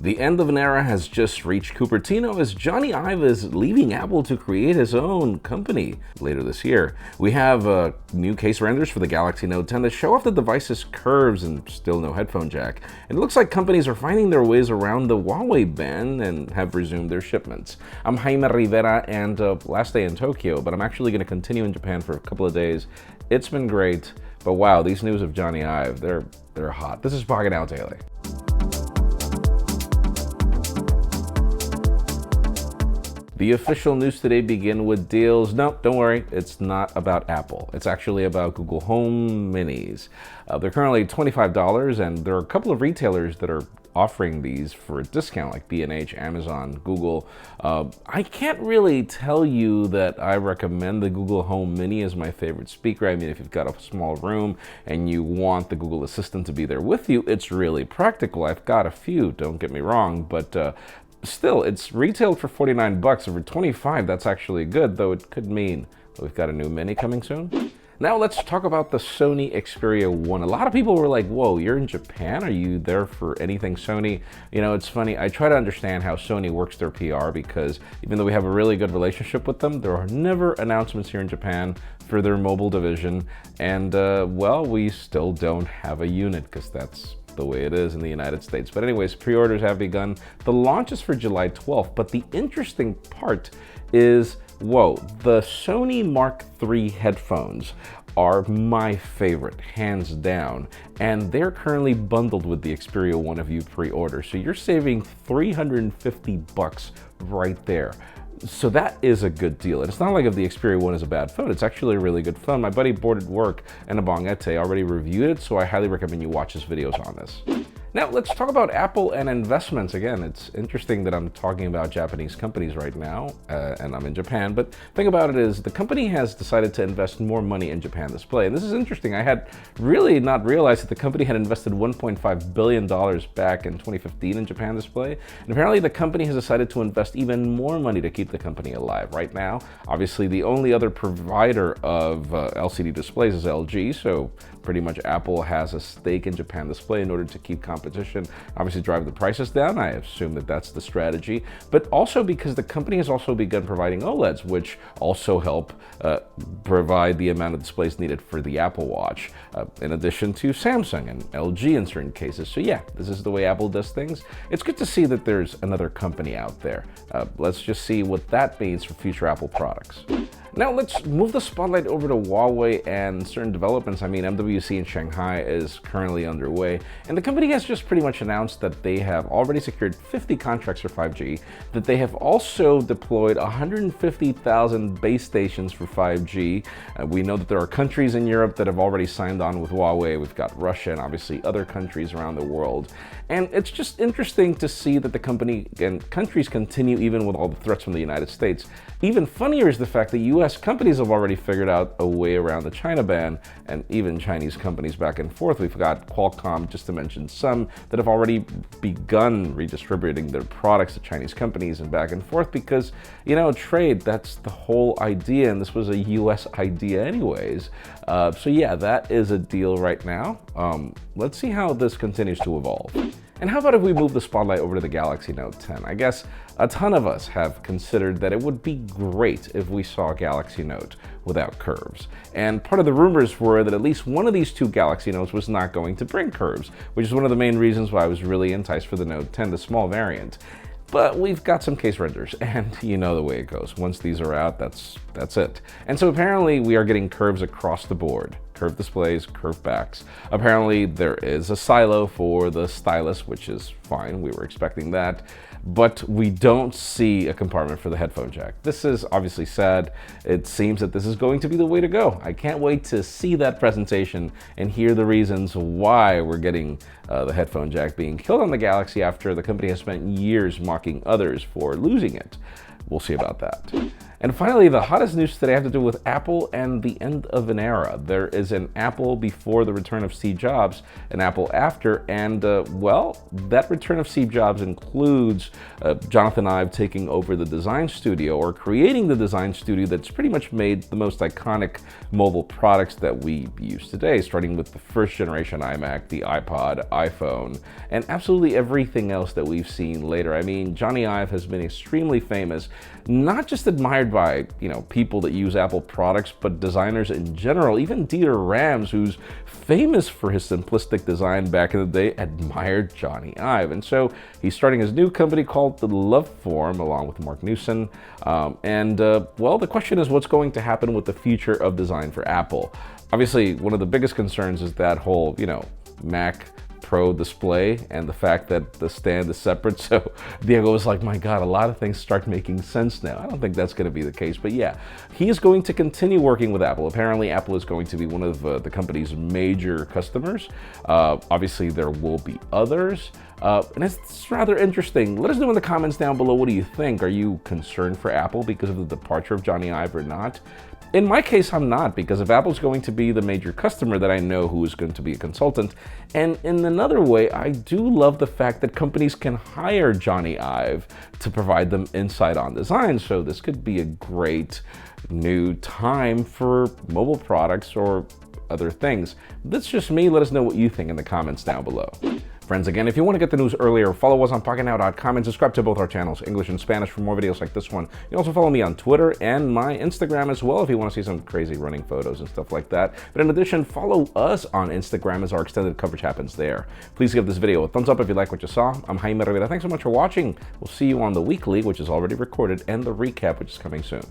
The end of an era has just reached Cupertino as Jony Ive is leaving Apple to create his own company later this year. We have new case renders for the Galaxy Note 10 that show off the device's curves and still no headphone jack. And it looks like companies are finding their ways around the Huawei ban and have resumed their shipments. I'm Jaime Rivera and last day in Tokyo, but I'm actually going to continue in Japan for a couple of days. It's been great, but wow, these news of Jony Ive, they're hot. This is Pocketnow Daily. The official news today begin with deals. No, don't worry, it's not about Apple. It's actually about Google Home Minis. They're currently $25, and there are a couple of retailers that are offering these for a discount, like B&H, Amazon, Google. I can't really tell you that I recommend the Google Home Mini as my favorite speaker. I mean, if you've got a small room and you want the Google Assistant to be there with you, it's really practical. I've got a few, don't get me wrong, but still, it's retailed for $49, and for $25, that's actually good, though it could mean we've got a new Mini coming soon. Now let's talk about the Sony Xperia 1. A lot of people were like, whoa, you're in Japan? Are you there for anything Sony? You know, it's funny, I try to understand how Sony works their PR because even though we have a really good relationship with them, there are never announcements here in Japan for their mobile division. And well, we still don't have a unit because that's the way it is in the United States. But anyways, pre-orders have begun. The launch is for July 12th, but the interesting part is, whoa, the Sony Mark III headphones are my favorite, hands down, and they're currently bundled with the Xperia 1 if you pre-order. So you're saving $350 right there. So that is a good deal. And it's not like if the Xperia 1 is a bad phone, it's actually a really good phone. My buddy Boarded Work and Abongete already reviewed it, so I highly recommend you watch his videos on this. Now let's talk about Apple and investments. Again, it's interesting that I'm talking about Japanese companies right now, and I'm in Japan, but the thing about it is the company has decided to invest more money in Japan Display. And this is interesting. I had really not realized that the company had invested $1.5 billion back in 2015 in Japan Display. And apparently the company has decided to invest even more money to keep the company alive. Right now, obviously the only other provider of LCD displays is LG, so pretty much Apple has a stake in Japan Display in order to keep competition, obviously drive the prices down. I assume that that's the strategy, but also because the company has also begun providing OLEDs, which also help provide the amount of displays needed for the Apple Watch, in addition to Samsung and LG in certain cases. So yeah, this is the way Apple does things. It's good to see that there's another company out there. Let's just see what that means for future Apple products. Now let's move the spotlight over to Huawei and certain developments. I mean, MWC in Shanghai is currently underway, and the company has just pretty much announced that they have already secured 50 contracts for 5G, that they have also deployed 150,000 base stations for 5G. We know that there are countries in Europe that have already signed on with Huawei. We've got Russia and obviously other countries around the world. And it's just interesting to see that the company and countries continue even with all the threats from the United States. Even funnier is the fact that US companies have already figured out a way around the China ban, and even Chinese companies back and forth. We've got Qualcomm, just to mention some, that have already begun redistributing their products to Chinese companies and back and forth because, you know, trade, that's the whole idea, and this was a US idea anyways. So yeah, that is a deal right now. Let's see how this continues to evolve. And how about if we move the spotlight over to the Galaxy Note 10? I guess a ton of us have considered that it would be great if we saw a Galaxy Note without curves. And part of the rumors were that at least one of these two Galaxy Notes was not going to bring curves, which is one of the main reasons why I was really enticed for the Note 10, the small variant. But we've got some case renders, and you know the way it goes. Once these are out, that's it. And so apparently we are getting curves across the board. Curved displays, curved backs. Apparently there is a silo for the stylus, which is fine, we were expecting that. But we don't see a compartment for the headphone jack. This is obviously sad. It seems that this is going to be the way to go. I can't wait to see that presentation and hear the reasons why we're getting the headphone jack being killed on the Galaxy after the company has spent years mocking others for losing it. We'll see about that. And finally, the hottest news today has to do with Apple and the end of an era. There is an Apple before the return of Steve Jobs, an Apple after, and well, that return of Steve Jobs includes Jonathan Ive taking over the design studio, or creating the design studio that's pretty much made the most iconic mobile products that we use today, starting with the first generation iMac, the iPod, iPhone, and absolutely everything else that we've seen later. I mean, Jony Ive has been extremely famous, not just admired by, people that use Apple products, but designers in general. Even Dieter Rams, who's famous for his simplistic design back in the day, admired Jony Ive. And so he's starting his new company called The Love Form, along with Mark Newson. Well, the question is, what's going to happen with the future of design for Apple? Obviously, one of the biggest concerns is that whole, Mac Pro display and the fact that the stand is separate. So Diego was like, my God, a lot of things start making sense now. I don't think that's going to be the case, but yeah, he is going to continue working with Apple. Apparently, Apple is going to be one of the company's major customers. Obviously, there will be others. And it's rather interesting. Let us know in the comments down below, what do you think? Are you concerned for Apple because of the departure of Jony Ive or not? In my case, I'm not, because if Apple's going to be the major customer, that I know who is going to be a consultant. And in another way, I do love the fact that companies can hire Jony Ive to provide them insight on design. So this could be a great new time for mobile products or other things. That's just me. Let us know what you think in the comments down below. Friends, again, if you want to get the news earlier, follow us on Pocketnow.com and subscribe to both our channels, English and Spanish, for more videos like this one. You can also follow me on Twitter and my Instagram as well if you want to see some crazy running photos and stuff like that. But in addition, follow us on Instagram as our extended coverage happens there. Please give this video a thumbs up if you like what you saw. I'm Jaime Rivera. Thanks so much for watching. We'll see you on the weekly, which is already recorded, and the recap, which is coming soon.